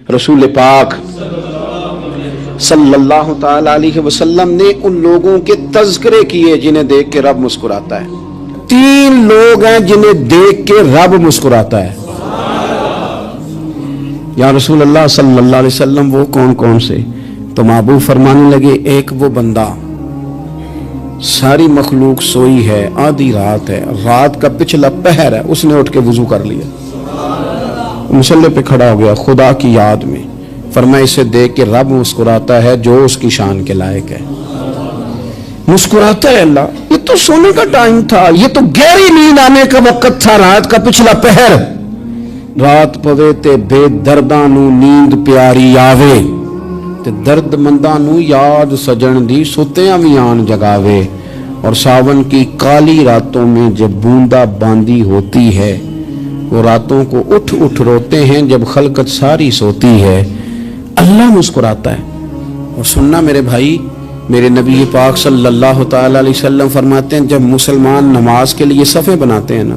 رسول پاک صلی اللہ تعالی علیہ وسلم نے ان لوگوں کے تذکرے کیے جنہیں دیکھ کے رب مسکراتا ہے. 3 لوگ ہیں جنہیں دیکھ کے رب مسکراتا ہے. یا رسول اللہ صلی اللہ علیہ وسلم وہ کون کون سے؟ تو محبوب فرمانے لگے ایک وہ بندہ ساری مخلوق سوئی ہے، آدھی رات ہے، رات کا پچھلا پہر ہے، اس نے اٹھ کے وضو کر لیا، مصلی پہ کھڑا ہو گیا خدا کی یاد میں. فرمایا اسے دیکھ کے رب مسکراتا ہے جو اس کی شان کے لائق ہے. مسکراتا ہے اللہ. یہ تو سونے کا ٹائم تھا، یہ تو گہری نیند آنے کا وقت تھا، رات کا پچھلا پہر. رات پوے تے بے درداں نو نیند پیاری آوے تے درد منداں نو یاد سجن دی ستیاں وی آن جگاوے. اور ساون کی کالی راتوں میں جب بوندا باندی ہوتی ہے، وہ راتوں کو اٹھ اٹھ روتے ہیں جب خلقت ساری سوتی ہے. اللہ مسکراتا ہے. اور سننا میرے بھائی، میرے نبی پاک صلی اللہ تعالی علیہ وسلم فرماتے ہیں جب مسلمان نماز کے لیے صفیں بناتے ہیں نا،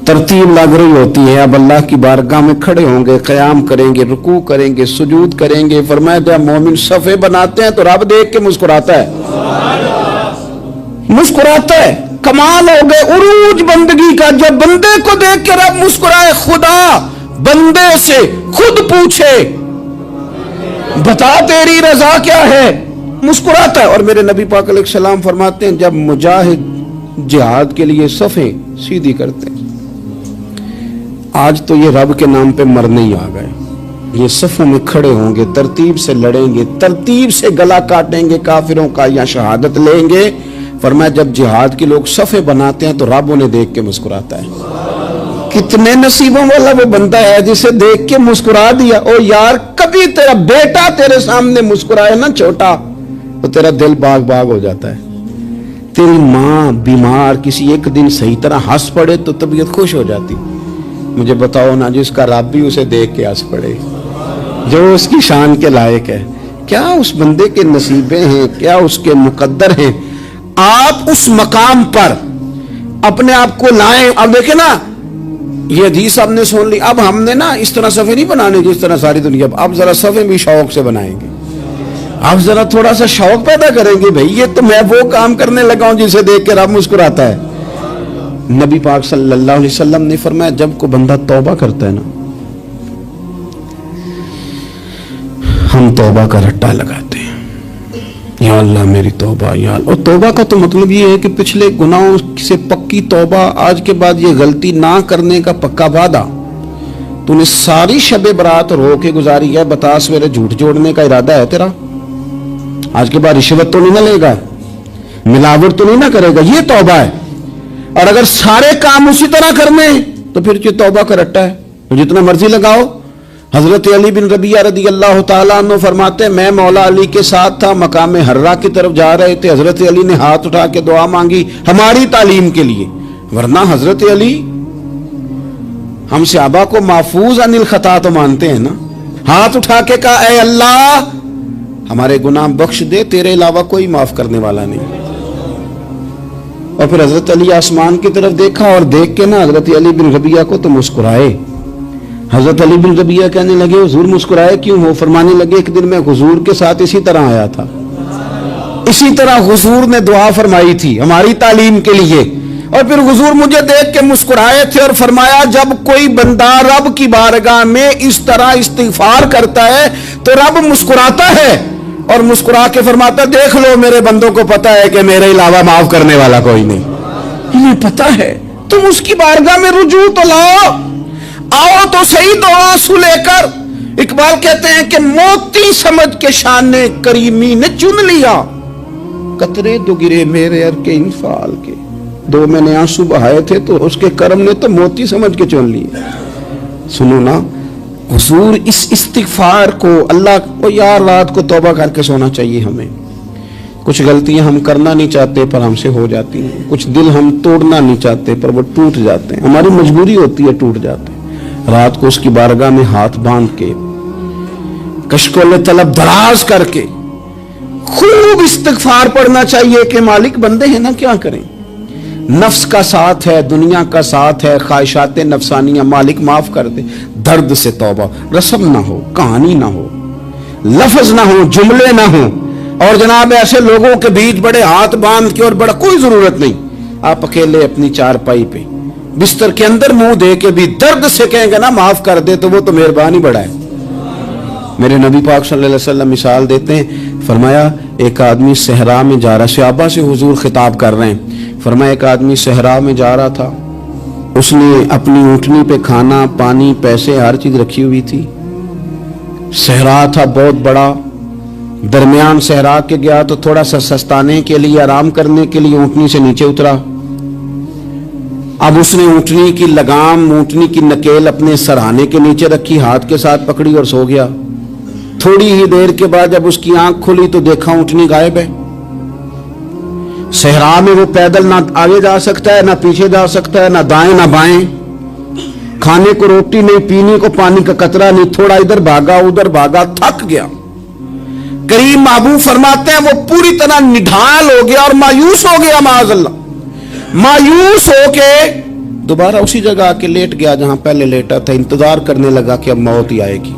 ترتیب لگ رہی ہوتی ہے، اب اللہ کی بارگاہ میں کھڑے ہوں گے، قیام کریں گے، رکوع کریں گے، سجود کریں گے. فرمایا جب مومن صفیں بناتے ہیں تو رب دیکھ کے مسکراتا ہے. مسکراتا ہے. کمال ہو گئے عروج بندگی کا. جب بندے کو دیکھ کے رب مسکرائے، خدا بندے سے خود پوچھے بتا تیری رضا کیا ہے، مسکراتا ہے. اور میرے نبی پاک علیہ السلام فرماتے ہیں جب مجاہد جہاد کے لیے صفیں سیدھی کرتے ہیں، آج تو یہ رب کے نام پہ مرنے ہی آ گئے، یہ صفوں میں کھڑے ہوں گے، ترتیب سے لڑیں گے، ترتیب سے گلا کاٹیں گے کافروں کا یا شہادت لیں گے. فرمایا جب جہاد کے لوگ صفیں بناتے ہیں تو رب انہیں دیکھ کے مسکراتا ہے. کتنے نصیبوں والا وہ بندہ ہے جسے دیکھ کے مسکرا دیا. او یار کبھی تیرا بیٹا تیرے سامنے مسکرائے نا چھوٹا تو تیرا دل باغ باغ ہو جاتا ہے. تیری ماں بیمار کسی ایک دن صحیح طرح ہنس پڑے تو طبیعت خوش ہو جاتی. مجھے بتاؤ نا جس کا رب بھی اسے دیکھ کے ہنس پڑے جو اس کی شان کے لائق ہے، کیا اس بندے کے نصیبیں ہیں، کیا اس کے مقدر ہیں. آپ اس مقام پر اپنے آپ کو لائیں. اب دیکھیں نا یہ حدیث آپ نے سن لی، اب ہم نے نا اس طرح صفیں نہیں بنانے جس طرح ساری دنیا، اب ذرا صفیں بھی شوق سے بنائیں گے. آپ ذرا تھوڑا سا شوق پیدا کریں گے، بھئی یہ تو میں وہ کام کرنے لگا ہوں جسے دیکھ کے رب مسکراتا ہے. نبی پاک صلی اللہ علیہ وسلم نے فرمایا جب کوئی بندہ توبہ کرتا ہے نا، ہم توبہ کا رٹا لگاتے ہیں، یا اللہ میری توبہ یا اللہ. اور توبہ کا تو مطلب یہ ہے کہ پچھلے گناہوں سے پکی توبہ، آج کے بعد یہ غلطی نہ کرنے کا پکا وعدہ. تو نے ساری شب برات رو کے گزاری ہے، بتا سویرے جھوٹ جوڑنے کا ارادہ ہے تیرا؟ آج کے بعد رشوت تو نہیں نہ لے گا، ملاوٹ تو نہیں نہ کرے گا، یہ توبہ ہے. اور اگر سارے کام اسی طرح کرنے تو پھر یہ توبہ کا رٹا ہے، جتنا مرضی لگاؤ. حضرت علی بن ربیعہ رضی اللہ تعالیٰ عنہ فرماتے ہیں میں مولا علی کے ساتھ تھا، مقام حرہ کی طرف جا رہے تھے، حضرت علی نے ہاتھ اٹھا کے دعا مانگی ہماری تعلیم کے لیے، ورنہ حضرت علی ہم صحابہ کو محفوظ عن الخطا تو مانتے ہیں نا. ہاتھ اٹھا کے کہا اے اللہ ہمارے گناہ بخش دے، تیرے علاوہ کوئی معاف کرنے والا نہیں. اور پھر حضرت علی آسمان کی طرف دیکھا اور دیکھ کے نا حضرت علی بن ربیعہ کو تو مسکرائے. حضرت علی بن ربیعہ کہنے لگے حضور مسکرائے کیوں ہو؟ فرمانے لگے ایک دن میں حضور کے ساتھ اسی طرح آیا تھا، اسی طرح حضور نے دعا فرمائی تھی ہماری تعلیم کے لیے، اور پھر حضور مجھے دیکھ کے مسکرائے تھے اور فرمایا جب کوئی بندہ رب کی بارگاہ میں اس طرح استغفار کرتا ہے تو رب مسکراتا ہے اور مسکرا کے فرماتا دیکھ لو میرے بندوں کو پتا ہے کہ میرے علاوہ معاف کرنے والا کوئی نہیں. انہیں پتا ہے، تم اس کی بارگاہ میں رجوع تو لاؤ، آؤ تو صحیح دو آنسو لے کر. اقبال کہتے ہیں کہ موتی سمجھ کے شان کریمی نے چن لیا، قطرے دو گرے میرے ار کے انفال کے. 2 میں نے آنسو بہائے تھے تو اس کے کرم نے تو موتی سمجھ کے چن لیے. سنو نا حضور اس استغفار کو اللہ کو یار رات کو توبہ کر کے سونا چاہیے. ہمیں کچھ غلطیاں ہم کرنا نہیں چاہتے پر ہم سے ہو جاتی ہیں، کچھ دل ہم توڑنا نہیں چاہتے پر وہ ٹوٹ جاتے ہیں، ہماری مجبوری ہوتی ہے ٹوٹ جاتے ہیں. رات کو اس کی بارگاہ میں ہاتھ باندھ کے کشکول طلب دراز کر کے خوب استغفار پڑھنا چاہیے کہ مالک بندے ہیں نا کیا کریں. نفس کا ساتھ ہے، دنیا کا ساتھ ہے، خواہشات نفسانیہ، مالک معاف کر دے. درد سے توبہ. رسم نہ ہو، کہانی نہ ہو، لفظ نہ ہو، جملے نہ ہو. اور جناب ایسے لوگوں کے بیچ بڑے ہاتھ باندھ کے اور بڑا کوئی ضرورت نہیں. آپ اکیلے اپنی چارپائی پہ بستر کے اندر منہ دے کے بھی درد سے کہیں گے نا معاف کر دے تو وہ تو مہربانی بڑا ہے. میرے نبی پاک صلی اللہ علیہ وسلم مثال دیتے ہیں، فرمایا ایک آدمی صحرا میں جا رہا، صحابہ سے حضور خطاب کر رہے ہیں، فرمایا ایک آدمی صحرا میں جا رہا تھا، اس نے اپنی اونٹنی پہ کھانا پانی پیسے ہر چیز رکھی ہوئی تھی. صحرا تھا بہت بڑا، درمیان صحرا کے گیا تو تھوڑا سا سستانے کے لیے، آرام کرنے کے لیے اونٹنی سے نیچے اترا. اب اس نے اونٹنی کی لگام، اونٹنی کی نکیل اپنے سرہانے کے نیچے رکھی، ہاتھ کے ساتھ پکڑی اور سو گیا. تھوڑی ہی دیر کے بعد جب اس کی آنکھ کھلی تو دیکھا اونٹنی غائب ہے. صحرا میں وہ پیدل نہ آگے جا سکتا ہے، نہ پیچھے جا سکتا ہے، نہ دائیں نہ بائیں. کھانے کو روٹی نہیں، پینے کو پانی کا قطرہ نہیں. تھوڑا ادھر بھاگا ادھر بھاگا، تھک گیا. کریم محبوب فرماتے ہیں وہ پوری طرح نڈھال ہو گیا اور مایوس ہو گیا. معاذ اللہ، مایوس ہو کے دوبارہ اسی جگہ آ کے لیٹ گیا جہاں پہلے لیٹا تھا. انتظار کرنے لگا کہ اب موت ہی آئے گی،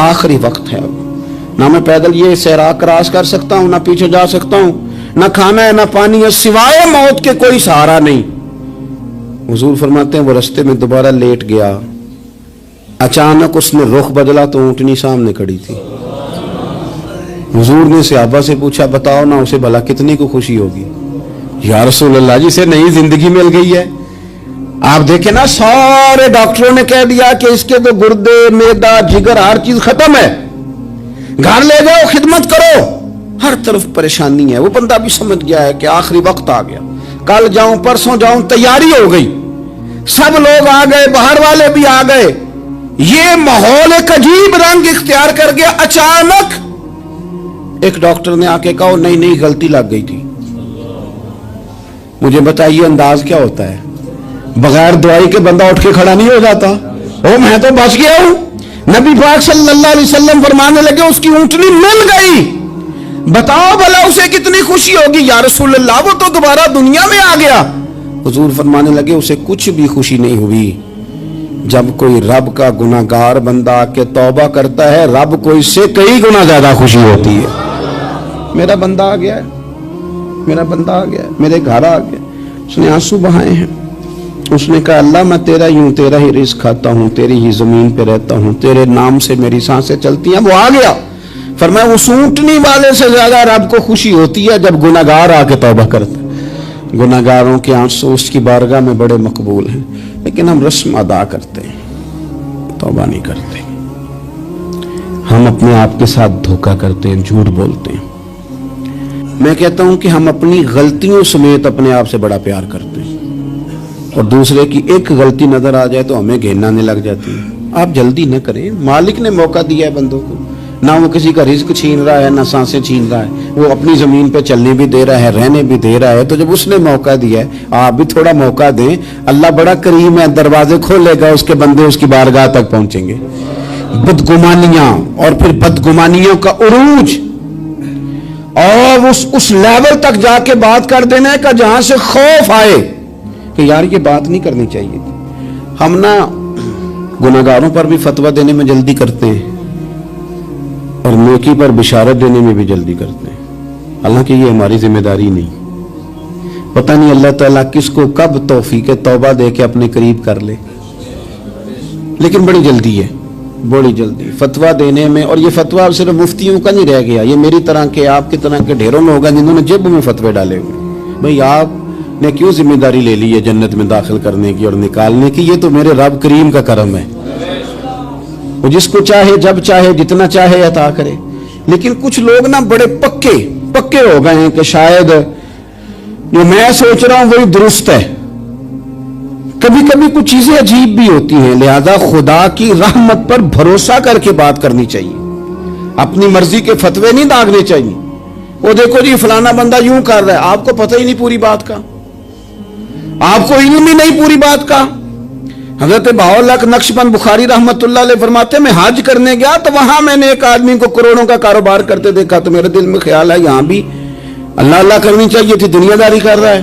آخری وقت ہے. اب نہ میں پیدل یہ صحرا کراس کر سکتا ہوں، نہ پیچھے جا سکتا ہوں، نہ کھانا ہے نہ پانی ہے، سوائے موت کے کوئی سہارا نہیں. حضور فرماتے ہیں وہ رستے میں دوبارہ لیٹ گیا. اچانک اس نے رخ بدلا تو اونٹنی سامنے کھڑی تھی. حضور نے صحابہ سے پوچھا بتاؤ نا اسے بھلا کتنی کو خوشی ہوگی؟ یا رسول اللہ جسے نئی زندگی مل گئی ہے. آپ دیکھیں نا سارے ڈاکٹروں نے کہہ دیا کہ اس کے تو گردے معدہ جگر ہر چیز ختم ہے، گھر لے جاؤ خدمت کرو، ہر طرف پریشانی ہے. وہ بندہ بھی سمجھ گیا ہے کہ آخری وقت آ گیا، کل جاؤں پرسوں جاؤں، تیاری ہو گئی. سب لوگ آ گئے، باہر والے بھی آ گئے. یہ ماحول ایک عجیب رنگ اختیار کر گیا. اچانک ایک ڈاکٹر نے آ کے کہا نہیں نہیں غلطی لگ گئی تھی. مجھے بتائیے انداز کیا ہوتا ہے؟ بغیر دوائی کے بندہ اٹھ کے کھڑا نہیں ہو جاتا. او میں تو بچ گیا ہوں. نبی پاک صلی اللہ علیہ وسلم فرمانے لگے اس کی اونٹنی مل گئی، بتاؤ بھلا اسے کتنی خوشی ہوگی؟ یا رسول اللہ وہ تو دوبارہ دنیا میں آ گیا. حضور فرمانے لگے اسے کچھ بھی خوشی نہیں ہوئی. جب کوئی رب کا گناہگار بندہ آ کے توبہ کرتا ہے، رب کو اس سے کئی گنا زیادہ خوشی ہوتی ہے. میرا بندہ آ گیا ہے، میرا بندہ آ گیا ہے، میرے گھر آ گیا. اس نے آنسو بہائے ہیں. اس نے کہا اللہ میں تیرا ہی ہوں، تیرا ہی رزق کھاتا ہوں، تیری ہی زمین پہ رہتا ہوں، تیرے نام سے میری سانسیں چلتی ہیں. وہ آ گیا. فرمایا اس اونٹنی والے سے زیادہ رب کو خوشی ہوتی ہے جب گناہگار آ کے توبہ کرتا ہے. گناہگاروں کے آنسو اس کی بارگاہ میں بڑے مقبول ہیں، لیکن ہم رسم ادا کرتے ہیں، توبہ نہیں کرتے. ہم اپنے آپ کے ساتھ دھوکہ کرتے ہیں، جھوٹ بولتے ہیں. میں کہتا ہوں کہ ہم اپنی غلطیوں سمیت اپنے آپ سے بڑا پیار کرتے ہیں، اور دوسرے کی ایک غلطی نظر آ جائے تو ہمیں گھین آنے لگ جاتی ہے. آپ جلدی نہ کریں. مالک نے موقع دیا ہے بندوں کو، نہ وہ کسی کا رزق چھین رہا ہے نہ سانسیں چھین رہا ہے. وہ اپنی زمین پہ چلنے بھی دے رہا ہے، رہنے بھی دے رہا ہے. تو جب اس نے موقع دیا ہے آپ بھی تھوڑا موقع دیں. اللہ بڑا کریم ہے، دروازے کھولے گا، اس کے بندے اس کی بارگاہ تک پہنچیں گے. بدگمانیاں اور پھر بدگمانیوں کا عروج اور اس لیول تک جا کے بات کر دینا ہے کہ جہاں سے خوف آئے کہ یار یہ بات نہیں کرنی چاہیے. ہم نا گناہگاروں پر بھی فتویٰ دینے میں جلدی کرتے ہیں اور نیکی پر بشارت دینے میں بھی جلدی کرتے ہیں، حالانکہ یہ ہماری ذمہ داری نہیں. پتہ نہیں اللہ تعالیٰ کس کو کب توفیق توبہ دے کے اپنے قریب کر لے، لیکن بڑی جلدی ہے، بڑی جلدی فتویٰ دینے میں. اور یہ فتویٰ صرف مفتیوں کا نہیں رہ گیا، یہ میری طرح کے آپ کی طرح کے ڈھیروں لوگ ہیں جنہوں نے جیب میں فتوے ڈالے ہوئے. بھئی آپ نے کیوں ذمہ داری لے لی ہے جنت میں داخل کرنے کی اور نکالنے کی؟ یہ تو میرے رب کریم کا کرم ہے، وہ جس کو چاہے جب چاہے جتنا چاہے عطا کرے. لیکن کچھ لوگ نا بڑے پکے ہو گئے ہیں کہ شاید جو میں سوچ رہا ہوں وہی درست ہے. کبھی کبھی کچھ چیزیں عجیب بھی ہوتی ہیں، لہذا خدا کی رحمت پر بھروسہ کر کے بات کرنی چاہیے. اپنی مرضی کے فتوے نہیں داغنے چاہیے. وہ دیکھو جی فلانا بندہ یوں کر رہا ہے، آپ کو پتہ ہی نہیں پوری بات کا، آپ کو علم ہی نہیں پوری بات کا. حضرت بہاءاللہ نقشبند بخاری رحمت اللہ علیہ فرماتے ہیں میں حج کرنے گیا تو وہاں میں نے ایک آدمی کو کروڑوں کا کاروبار کرتے دیکھا تو میرے دل میں خیال ہے یہاں بھی اللہ اللہ کرنی چاہیے تھی، دنیا داری کر رہا ہے.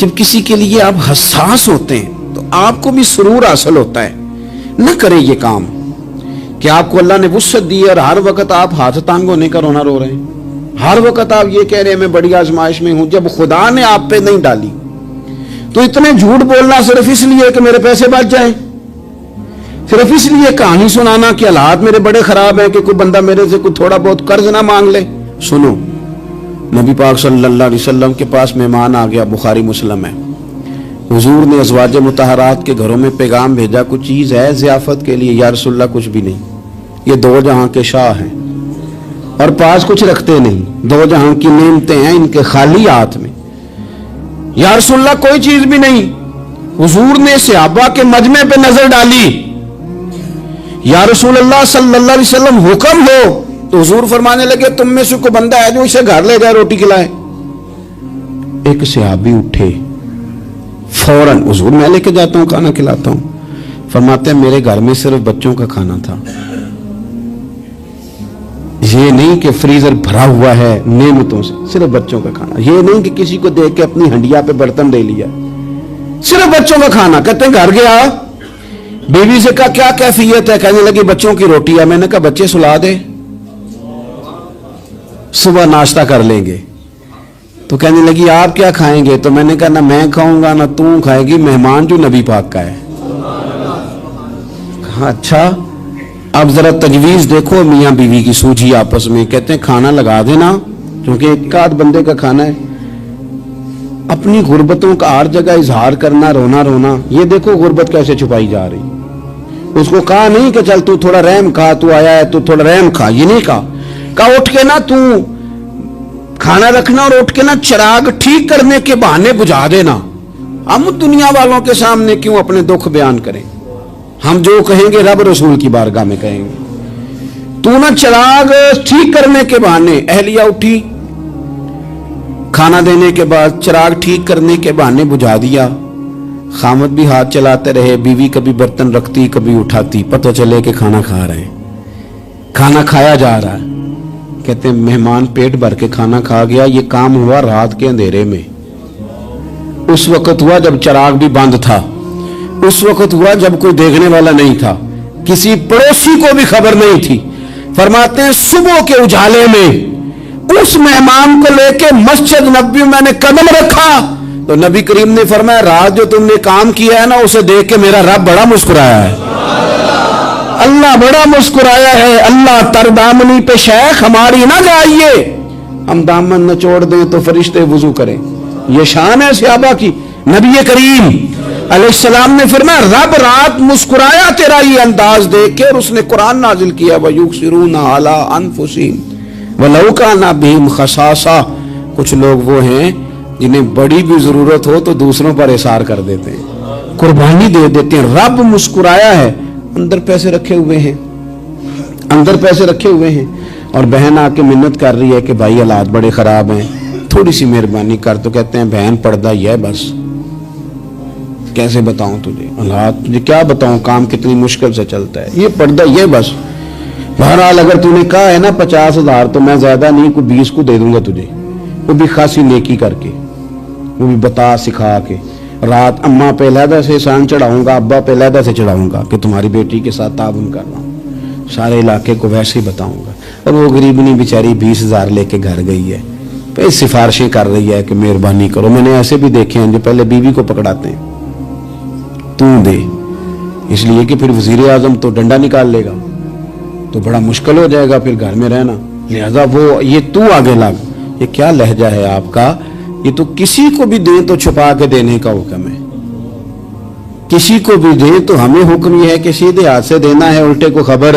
جب کسی کے لیے آپ حساس ہوتے ہیں تو آپ کو بھی سرور حاصل ہوتا ہے. نہ کریں یہ کام کہ آپ کو اللہ نے وسعت دی اور ہر وقت آپ ہاتھ تانگ ہونے کا رونا رو رہے ہیں. ہر وقت آپ یہ کہہ رہے ہیں میں بڑی آزمائش میں ہوں. جب خدا نے آپ پہ نہیں ڈالی تو اتنے جھوٹ بولنا صرف اس لیے کہ میرے پیسے بچ جائیں, صرف اس لیے کہانی سنانا کہ حالات میرے بڑے خراب ہیں کہ کوئی بندہ میرے سے کوئی تھوڑا بہت قرض نہ مانگ لے. سنو, نبی پاک صلی اللہ علیہ وسلم کے پاس مہمان آ گیا, بخاری مسلم ہے. حضور نے ازواج مطہرات کے گھروں میں پیغام بھیجا, کچھ چیز ہے ضیافت کے لیے؟ یا رسول اللہ کچھ بھی نہیں, یہ دو جہاں کے شاہ ہیں اور پاس کچھ رکھتے نہیں, دو جہاں کی نعمتیں ہیں ان کے خالی ہاتھ میں. یا رسول اللہ کوئی چیز بھی نہیں. حضور نے صحابہ کے مجمع پہ نظر ڈالی, یا رسول اللہ صلی اللہ علیہ وسلم حکم ہو. تو حضور فرمانے لگے تم میں سے کوئی بندہ ہے جو اسے گھر لے جائے روٹی کھلائے؟ ایک صحابی اٹھے فوراً, حضور میں لے کے جاتا ہوں کھانا کھلاتا ہوں. فرماتے ہیں میرے گھر میں صرف بچوں کا کھانا تھا, یہ نہیں کہ فریزر بھرا ہوا ہے نعمتوں سے, صرف بچوں کا کھانا. یہ نہیں کہ کسی کو دیکھ کے اپنی ہنڈیا پہ برتن دے لیا, صرف بچوں کا کھانا. کہتے ہیں گھر گیا, بیوی سے کہا کیا کیفیت ہے؟ کہنے لگی بچوں کی روٹی ہے. میں نے کہا بچے سلا دے, صبح ناشتہ کر لیں گے. تو کہنے لگی آپ کیا کھائیں گے؟ تو میں نے کہا نہ میں کھاؤں گا نہ تم کھائے گی, مہمان جو نبی پاک کا ہے. کہا اچھا, اب ذرا تجویز دیکھو میاں بیوی کی سوجھی آپس میں. کہتے ہیں کھانا لگا دینا, کیونکہ ایک آدھ بندے کا کھانا ہے. اپنی غربتوں کا ہر جگہ اظہار کرنا, رونا رونا. یہ دیکھو غربت کیسے چھپائی جا رہی. اس کو کہا نہیں کہ چل تو تھوڑا رحم کھا, تو آیا ہے تو تھوڑا رحم کھا, یہ نہیں کہا. کہا اٹھ کے نا تو کھانا رکھنا اور اٹھ کے نا چراغ ٹھیک کرنے کے بہانے بجھا دینا. ہم دنیا والوں کے سامنے کیوں اپنے دکھ بیان کریں؟ ہم جو کہیں گے رب رسول کی بارگاہ میں کہیں گے. تو نا چراغ ٹھیک کرنے کے بہانے. اہلیہ اٹھی, کھانا دینے کے بعد چراغ ٹھیک کرنے کے بہانے بجھا دیا. خامد بھی ہاتھ چلاتے رہے, بیوی کبھی برتن رکھتی کبھی اٹھاتی, پتہ چلے کہ کھانا کھا رہے ہیں. کھانا کھایا جا رہا ہے. کہتے ہیں مہمان پیٹ بھر کے کھانا کھا گیا. یہ کام ہوا رات کے اندھیرے میں, اس وقت ہوا جب چراغ بھی بند تھا, اس وقت ہوا جب کوئی دیکھنے والا نہیں تھا, کسی پڑوسی کو بھی خبر نہیں تھی. فرماتے ہیں صبح کے اجالے میں اس مہمان کو لے کے مسجد نبوی میں نے قدم رکھا تو نبی کریم نے فرمایا رات جو تم نے کام کیا ہے نا اسے دیکھ کے میرا رب بڑا مسکرایا ہے, اللہ بڑا مسکرایا ہے. اللہ تر دامنی پہ شیخ ہماری نہ جائیے, ہم دامن نہ چھوڑ دیں تو فرشتے وضو کریں. یہ شان ہے صحابہ کی. نبی کریم علیہ السلام نے فرمایا رب رات مسکرایا تیرا یہ انداز دیکھ کے, اور اس نے قرآن نازل کیا وَيُكْسِرُونَ عَلَىٰ أَنفُسِهِمْ وَلَوْ كَانَ بِهِمْ خَصَاصَةٌ. کچھ لوگ وہ ہیں جنہیں بڑی بھی ضرورت ہو تو دوسروں پر اثار کر دیتے ہیں, قربانی دے دیتے ہیں. رب مسکرایا ہے. اندر پیسے رکھے ہوئے ہیں, اندر پیسے رکھے ہوئے ہیں, اور بہن آ کے منت کر رہی ہے کہ بھائی حالات بڑے خراب ہیں, تھوڑی سی مہربانی کر. تو کہتے ہیں بہن پردہ یہ ہے بس, کیسے بتاؤں تجھے حالات, تجھے کیا بتاؤں کام کتنی مشکل سے چلتا ہے, یہ پردہ یہ بس. بہرحال اگر تو نے کہا ہے نا 50,000 تو میں زیادہ نہیں کوئی 20 کو دے دوں گا تجھے, وہ بھی خاصی نیکی کر کے, وہ بھی بتا سکھا کے. رات اماں پہ علیحدہ سے احسان چڑھاؤں گا, ابا پہ علیحدہ سے چڑھاؤں گا کہ تمہاری بیٹی کے ساتھ تعاون کر رہا ہوں, سارے علاقے کو ویسے ہی بتاؤں گا. اور وہ غریبنی بیچاری 20,000 لے کے گھر گئی ہے, پھر سفارشیں کر رہی ہے کہ مہربانی کرو. میں نے ایسے بھی دیکھے ہیں جو پہلے بیوی کو پکڑاتے ہیں تو دے, اس لیے کہ پھر وزیر اعظم تو ڈنڈا نکال لے گا تو بڑا مشکل ہو جائے گا پھر گھر میں رہنا, لہذا وہ یہ تو آگے لگ. یہ کیا لہجہ ہے آپ کا؟ یہ تو کسی کو بھی دیں تو چھپا کے دینے کا حکم ہے, کسی کو بھی دیں تو ہمیں حکم یہ ہے کہ سیدھے ہاتھ سے دینا ہے, الٹے کو خبر.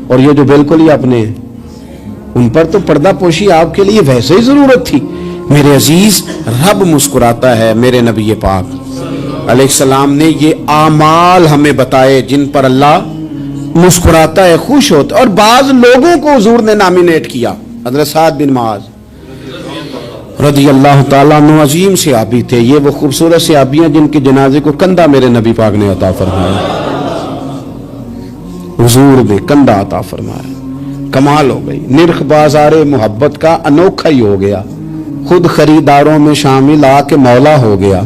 اور یہ جو بالکل ہی اپنے ہیں ان پر تو پردہ پوشی آپ کے لیے ویسے ہی ضرورت تھی. میرے عزیز رب مسکراتا ہے. میرے نبی پاک علیہ السلام نے یہ اعمال ہمیں بتائے جن پر اللہ مسکراتا ہے, خوش ہوتا ہے. اور بعض لوگوں کو حضور نے نامینیٹ کیا. حضرت سعد بن معاذ رضی اللہ تعالیٰ عنہ عظیم صحابی تھے. یہ وہ خوبصورت صحابیاں جن کے جنازے کو کندھا میرے نبی پاک نے عطا فرمایا, حضور نے کندھا عطا فرمایا. کمال ہو گئی. نرخ بازار محبت کا انوکھا ہی ہو گیا. خود خریداروں میں شامل آ کے مولا ہو گیا.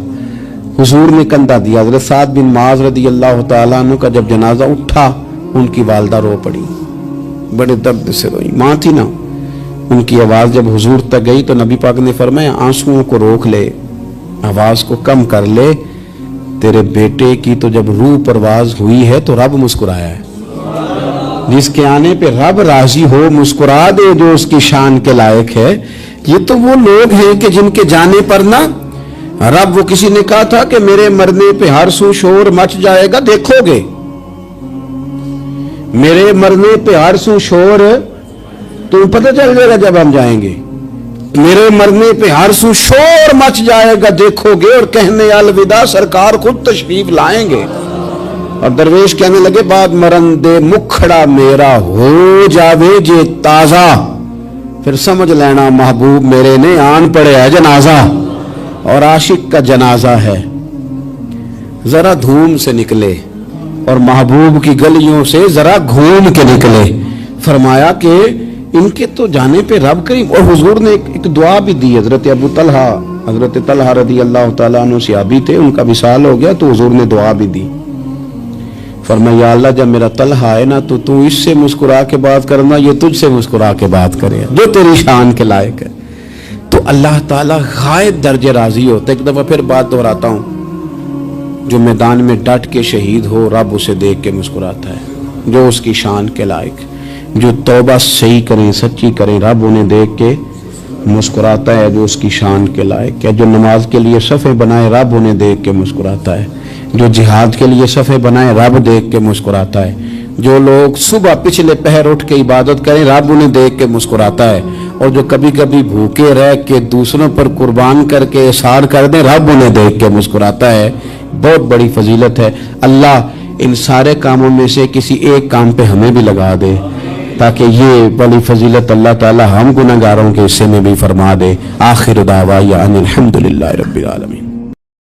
حضور نے کندھا دیا. حضرت سعد بن معاذ رضی اللہ تعالیٰ عنہ کا جب جنازہ اٹھا ان کی والدہ رو پڑی, بڑے درد سے روئی. ماں تھی نا, ان کی آواز جب حضور تک گئی تو نبی پاک نے فرمایا آنسوؤں کو روک لے, آواز کو کم کر لے, تیرے بیٹے کی تو جب روح پرواز ہوئی ہے تو رب مسکرایا ہے. جس کے آنے پہ رب راضی ہو مسکرا دے جو اس کی شان کے لائق ہے. یہ تو وہ لوگ ہیں کہ جن کے جانے پر نا رب, وہ کسی نے کہا تھا کہ میرے مرنے پہ ہر سو شور مچ جائے گا, دیکھو گے میرے مرنے پہ ہر سو شور تمہیں پتہ چل جائے گا جب ہم جائیں گے. میرے مرنے پہ ہر سو شور مچ جائے گا, دیکھو گے, اور کہنے الوداع سرکار خود تشریف لائیں گے. اور درویش کہنے لگے بعد مرندے مکھڑا میرا ہو جاوے جے تازہ, پھر سمجھ لینا محبوب میرے نے آن پڑے ہے جنازہ. اور عاشق کا جنازہ ہے, ذرا دھوم سے نکلے اور محبوب کی گلیوں سے ذرا گھوم کے نکلے. فرمایا کہ ان کے تو جانے پہ رب کریم. اور حضور نے ایک دعا بھی دی. حضرت ابو طلحہ, حضرت طلحہ رضی اللہ تعالیٰ عنہ صحابی تھے, ان کا وصال ہو گیا تو حضور نے دعا بھی دی. فرمایا یا اللہ جب میرا طلحہ ہے نا تو اس سے مسکرا کے بات کرنا, یہ تجھ سے مسکرا کے بات کرے جو تیری شان کے لائق ہے. تو اللہ تعالیٰ غائب درجے راضی ہوتا ہے. ایک دفعہ پھر بات دہراتا ہوں, جو میدان میں ڈٹ کے شہید ہو رب اسے دیکھ کے مسکراتا ہے جو اس کی شان کے لائق. جو توبہ صحیح کریں سچی کریں رب انہیں دیکھ کے مسکراتا ہے جو اس کی شان کے لائق ہے. جو نماز کے لیے صفیں بنائے رب انہیں دیکھ کے مسکراتا ہے. جو جہاد کے لیے صفیں بنائے رب دیکھ کے مسکراتا ہے. جو لوگ صبح پچھلے پہر اٹھ کے عبادت کریں رب انہیں دیکھ کے مسکراتا ہے. اور جو کبھی کبھی بھوکے رہ کے دوسروں پر قربان کر کے احسان کر دیں رب انہیں دیکھ کے مسکراتا ہے. بہت بڑی فضیلت ہے. اللہ ان سارے کاموں میں سے کسی ایک کام پہ ہمیں بھی لگا دے تاکہ یہ بڑی فضیلت اللہ تعالی ہم گناہگاروں کے حصے میں بھی فرما دے. آخر دعوانا ان الحمدللہ رب العالمین.